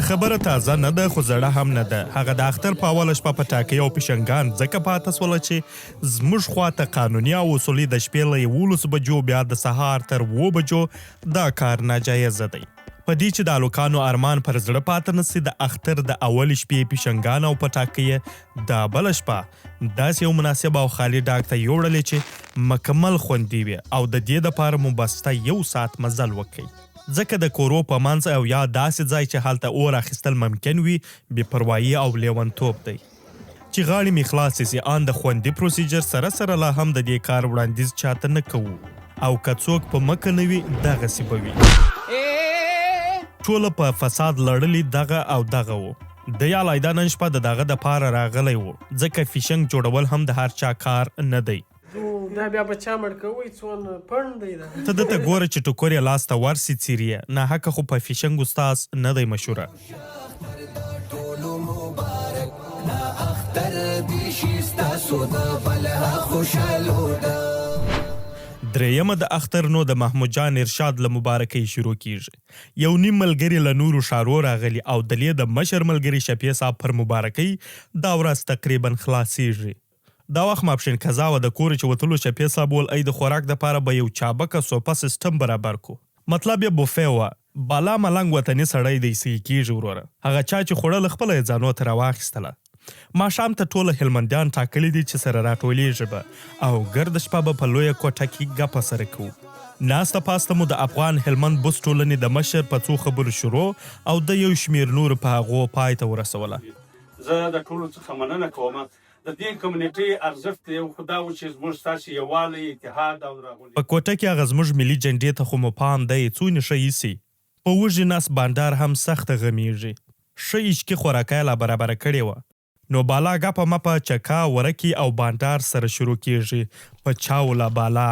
که خبره تازه نه ده خو زړه هم نه ده. هغه د اختر په اوله شپه په ټاکۍ او پیشنګان ځکه پاته سوله چې زموږ خواته قانوني او اصولي د شپې له 11 بجو بیا د سهار تر 7 بجو دا کار ناجایزه دی. په دې چې د الوکانو ارمان پر زړه پاته نسي، د اختر د اول شپې پیشنګان او په ټاکۍ د بله شپه داسې یو مناسب او خالي ډاګ ته یوړلې چې مکمل خوندي وي او د دې دپاره مو بسته 1 ساعت مزل وکړئ. ځکه د کورو په منځ او یا داسې ځای چې هلته اور اخیستل ممکن وي بې پروایي او لیونتوب دی. چې غاړې مې خلاصې سي ان د خوندي پروسیجر سره سره لا هم د دې کار وړاندیز چاته نه کوو او که څوک په مکه نه وي دغسې به وي. ټوله په فساد لړلي دغه او دغه وو. د یا لایدا نن شپه د دغه دپاره راغلی وو ځکه فیشنګ جوړول هم د هر چا کار نه دی. دا بیا بچا مړ کوئ څونه پڼ دی دا. ته دته ګوره چې ټوکر یې لاس ته ورسي څیرې نه حقه خو په فیشنګ استاز نه دی مشهوره. درېیمه د اختر نو د محمود جان ارشاد له مبارکۍ شروع کیږي. یو نیم ملګري له نورو شارو راغلي او د لې د مشر ملګري شفیع صاحب پر مبارکۍ دا ورځ تقریبا خلاصیږي. دا وخت ماپښین قضا وه د کوره چې وتلو شفیع صاحب ول ای د خوراک دپاره به یو چابکه سوپه سیسټم برابر کو. مطلب یې بوفې وه. بالا ملنګ وطني سړی دی سي کیږي وروره. هغه چا چې خوړل خپله یې ځانو ته راواخیستله. ماښام ته ټوله هلمندیان ټاکلي دي چې سره راټولیږي به او ګرد شپه به په لویه کوټه کې ګپه سره کوو. ناسته پاسته مو د افغان هلمند بوس ټولنې د مشر په څو خبرو شروع او د یو شمیر نور په هغو پای ته ورسوله. زه د ټولو څخه مننه کوم. د دې کمیونټي ارزښت یو خدا و چې زموږ ستاسې یووالی اتحاد او راغونډي په کوټه کې هغه زموږ ملي جنډې ته خو مو پام دی څو نشه ایسي. په وږي نس بانډار هم سخته غمیږي. ښه ایچکي خوراکۍ لا برابره کړې وه. نو بالا ګپه مپه چکا ورکي او بانډار سره شروع کیږي په چاو لا بالا.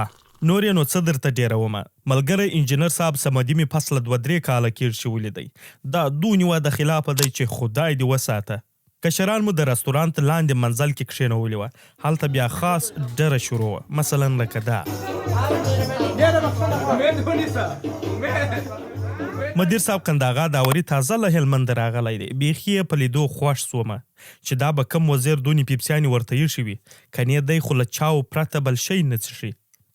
نور یې نو څه درته ډېرومه. ملګری انجینر صاحب صمدي مې پس له 2-3 کاله کېږ چې ولیدی. دا دونیوه د خلافه دی چې خدای دې وساته. کشران مو د رستورانت لاندې منزل کې کښېنولې وه. هلته بیا خاص ډره شروع وه. مثلا لکه دا مدیر صاحب قنداغا داوري تازه له هلمند راغلی دی. بیخي یې په لیدو خوښ سومه چې دا به کم وزیر دونې پیپسیانې ورته ایښې وي. کنې دی خو له چاو پرته بل شی نه څښي.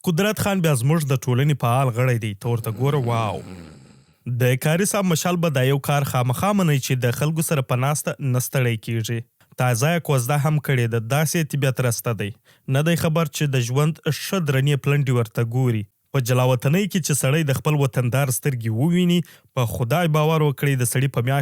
قدرت خان بیا زموږ د ټولنې فعال غړی دی. ته ورته ګوره واو. د کاري صاحب مشال به دا یو کار خامخا منئ چې د خلکو سره په ناسته نه ستړی کیږي. تازه یې کوزده هم کړې ده. داسې طبیعت رسته دی. نه دی خبر چې د ژوند ښه درنې پلنډې ورته ګوري. په جلاوطنۍ کې چې سړی د خپل وطندار سترګې وویني په خدای باور وکړئ د سړي په میاشت